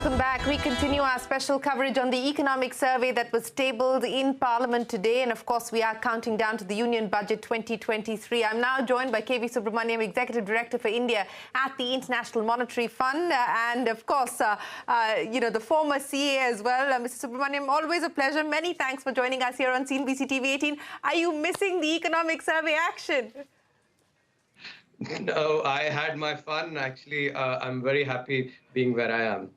Welcome back. We continue our special coverage on the economic survey that was tabled in Parliament today. And of course, we are counting down to the Union Budget 2023. I'm now joined by KV Subramanian, Executive Director for India at the International Monetary Fund. And of course, the former CA as well. Mr. Subramanian, always a pleasure. Many thanks for joining us here on CNBC-TV18. Are you missing the economic survey action? No, I had my fun. Actually, I'm very happy being where I am.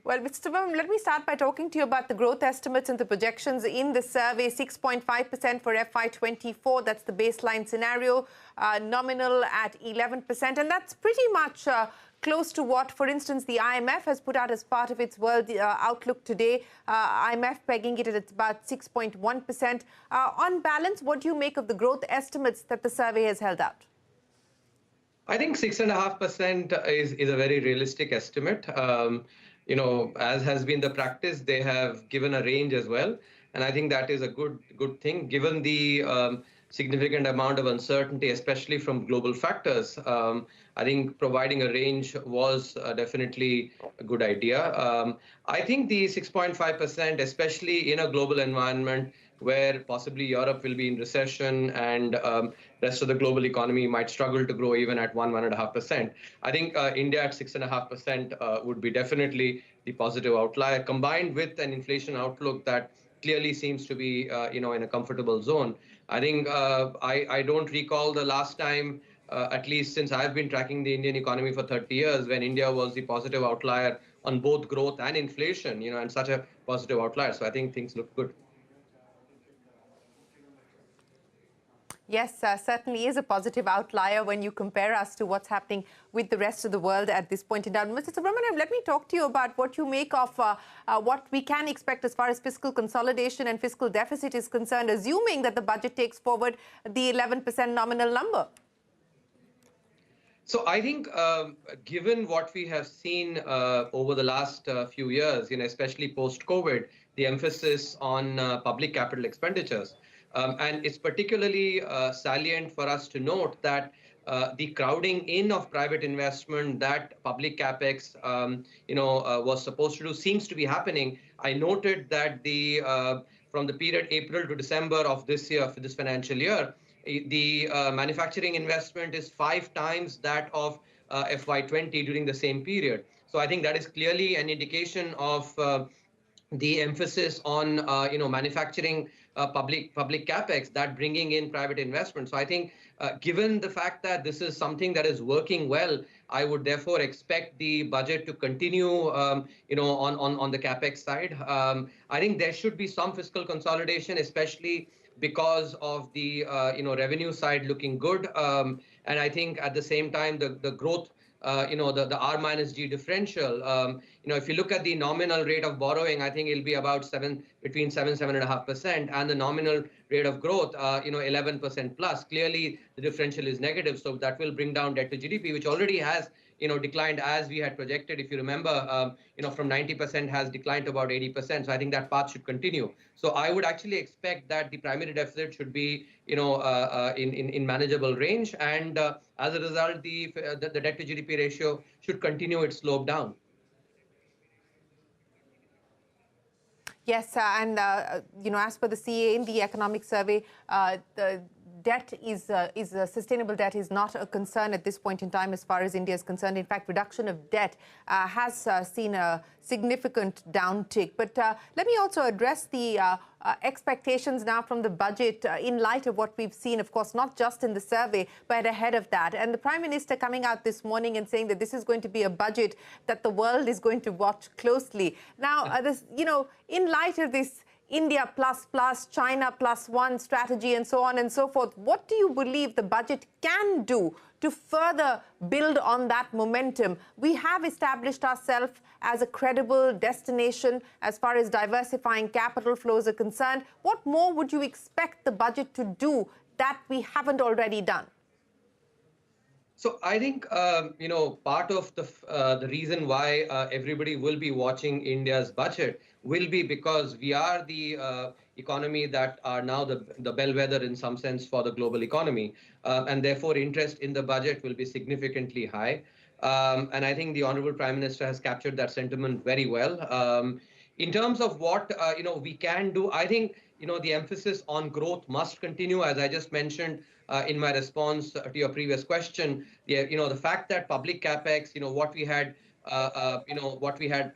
Well, Mr. Subramanian, let me start by talking to you about the growth estimates and the projections in the survey. 6.5% for FY24, that's the baseline scenario, nominal at 11%. And that's pretty much close to what, for instance, the IMF has put out as part of its World Outlook today. IMF pegging it at about 6.1%. On balance, what do you make of the growth estimates that the survey has held out? I think 6.5% is a very realistic estimate. As has been the practice, they have given a range as well. And I think that is a good thing, given the significant amount of uncertainty, especially from global factors. I think providing a range was definitely a good idea. I think the 6.5%, especially in a global environment where possibly Europe will be in recession and rest of the global economy might struggle to grow even at 1.5%. I think India at 6.5% would be definitely the positive outlier, combined with an inflation outlook that clearly seems to be in a comfortable zone. I think I don't recall the last time, at least since I've been tracking the Indian economy for 30 years, when India was the positive outlier on both growth and inflation, and such a positive outlier. So I think things look good. Yes, certainly is a positive outlier when you compare us to what's happening with the rest of the world at this point in time. Mr. Subramanian, let me talk to you about what you make of what we can expect as far as fiscal consolidation and fiscal deficit is concerned, assuming that the budget takes forward the 11% nominal number. So I think given what we have seen over the last few years, especially post-COVID, the emphasis on public capital expenditures, and it's particularly salient for us to note that the crowding in of private investment that public capex, was supposed to do seems to be happening. I noted that from the period April to December of this year, for this financial year, the manufacturing investment is 5 times that of FY20 during the same period. So I think that is clearly an indication of the emphasis on manufacturing public capex, that bringing in private investment. So I think given the fact that this is something that is working well, I would therefore expect the budget to continue on the capex side. I think there should be some fiscal consolidation, especially because of the revenue side looking good. And I think at the same time the growth, the R minus G differential, if you look at the nominal rate of borrowing, I think it'll be about between 7.5%, and the nominal rate of growth, 11% plus. Clearly, the differential is negative, so that will bring down debt to GDP, which already has declined as we had projected. If you remember, from 90% has declined to about 80%. So I think that path should continue. So I would actually expect that the primary deficit should be, in manageable range, and as a result, the debt to GDP ratio should continue its slope down. Yes, and as per the CA in the economic survey, the debt sustainable debt is not a concern at this point in time as far as India is concerned. In fact, reduction of debt has seen a significant downtick. But let me also address the expectations now from the budget in light of what we've seen, of course, not just in the survey, but ahead of that. And the Prime Minister coming out this morning and saying that this is going to be a budget that the world is going to watch closely. Now, in light of this India plus, China +1 strategy and so on and so forth, what do you believe the budget can do to further build on that momentum? We have established ourselves as a credible destination as far as diversifying capital flows are concerned. What more would you expect the budget to do that we haven't already done? So I think, part of the reason why everybody will be watching India's budget will be because we are the economy that are now the bellwether in some sense for the global economy. And therefore, interest in the budget will be significantly high. And I think the Honorable Prime Minister has captured that sentiment very well. In terms of what we can do, I think the emphasis on growth must continue, as I just mentioned in my response to your previous question. The fact that public capex, what we had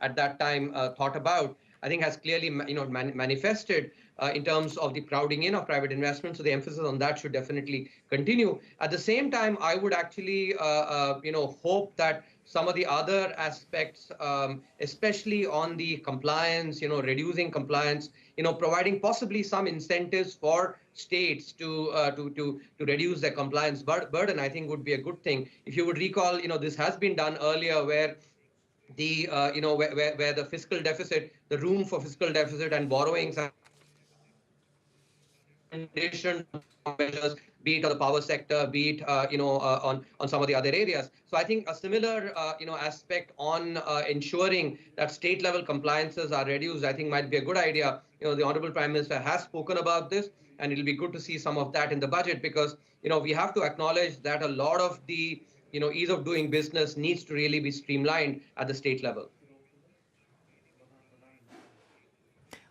at that time thought about, I think has clearly manifested in terms of the crowding in of private investment. So the emphasis on that should definitely continue. At the same time, I would actually hope that some of the other aspects, especially on the compliance, reducing compliance, providing possibly some incentives for states to reduce their compliance burden, I think would be a good thing. If you would recall, this has been done earlier, where where the fiscal deficit, the room for fiscal deficit and borrowings conditioned measures, be it on the power sector, be it on some of the other areas. So I think a similar aspect on ensuring that state level compliances are reduced, I think might be a good idea. The Honorable Prime Minister has spoken about this, and it'll be good to see some of that in the budget, because we have to acknowledge that a lot of the ease of doing business needs to really be streamlined at the state level.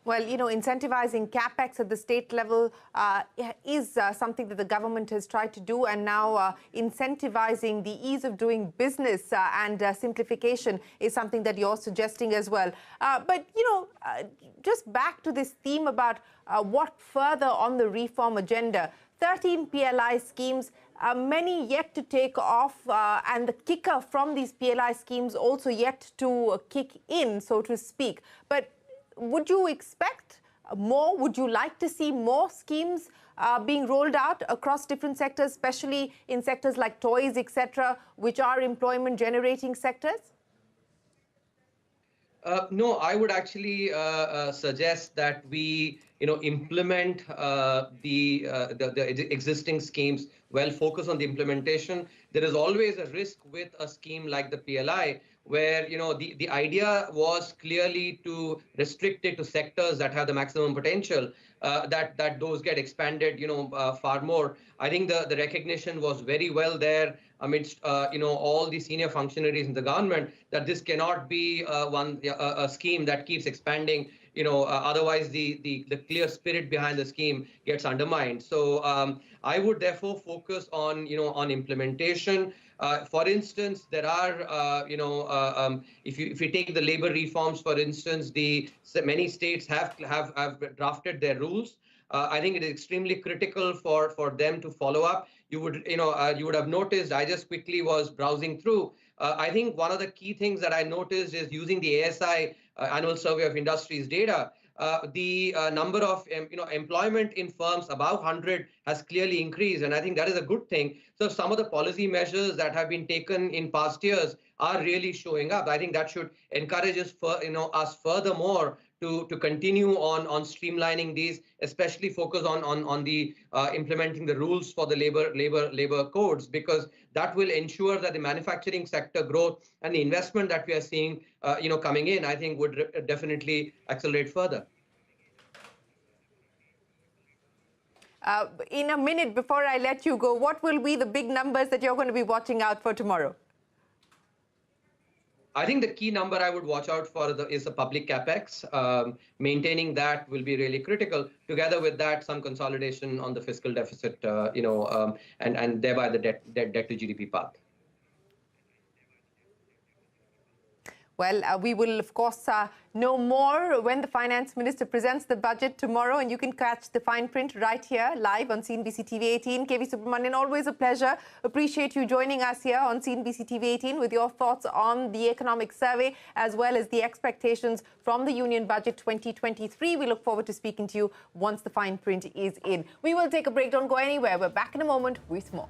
Well, incentivizing capex at the state level is something that the government has tried to do, and now incentivizing the ease of doing business and simplification is something that you're suggesting as well. But, just back to this theme about what further on the reform agenda. 13 PLI schemes, many yet to take off, and the kicker from these PLI schemes also yet to kick in, so to speak. But would you expect more? Would you like to see more schemes being rolled out across different sectors, especially in sectors like toys, etc., which are employment-generating sectors? No, I would actually suggest that we, implement the existing schemes, well, focus on the implementation. There is always a risk with a scheme like the PLI, where the idea was clearly to restrict it to sectors that have the maximum potential, that those get expanded far more. I think the recognition was very well there amidst all the senior functionaries in the government, that this cannot be a scheme that keeps expanding. Otherwise the clear spirit behind the scheme gets undermined. So I would therefore focus on implementation. For instance, there are, if you take the labor reforms, for instance, many states have drafted their rules. I think it is extremely critical for them to follow up. You would have noticed, I just quickly was browsing through. I think one of the key things that I noticed is using the ASI Annual Survey of Industries data. The number of employment in firms above 100 has clearly increased, and I think that is a good thing. So some of the policy measures that have been taken in past years are really showing up. I think that should encourage us furthermore to continue on streamlining these, especially focus on the implementing the rules for the labor codes, because that will ensure that the manufacturing sector growth and the investment that we are seeing coming in, I think would definitely accelerate further. In a minute, before I let you go, what will be the big numbers that you're going to be watching out for tomorrow? I think the key number I would watch out for is the public capex. Maintaining that will be really critical. Together with that, some consolidation on the fiscal deficit, and thereby the debt to GDP path. Well, we will, of course, know more when the Finance Minister presents the budget tomorrow, and you can catch the fine print right here, live on CNBC-TV18. KV Subramanian, always a pleasure. Appreciate you joining us here on CNBC-TV18 with your thoughts on the economic survey, as well as the expectations from the Union Budget 2023. We look forward to speaking to you once the fine print is in. We will take a break. Don't go anywhere. We're back in a moment with more.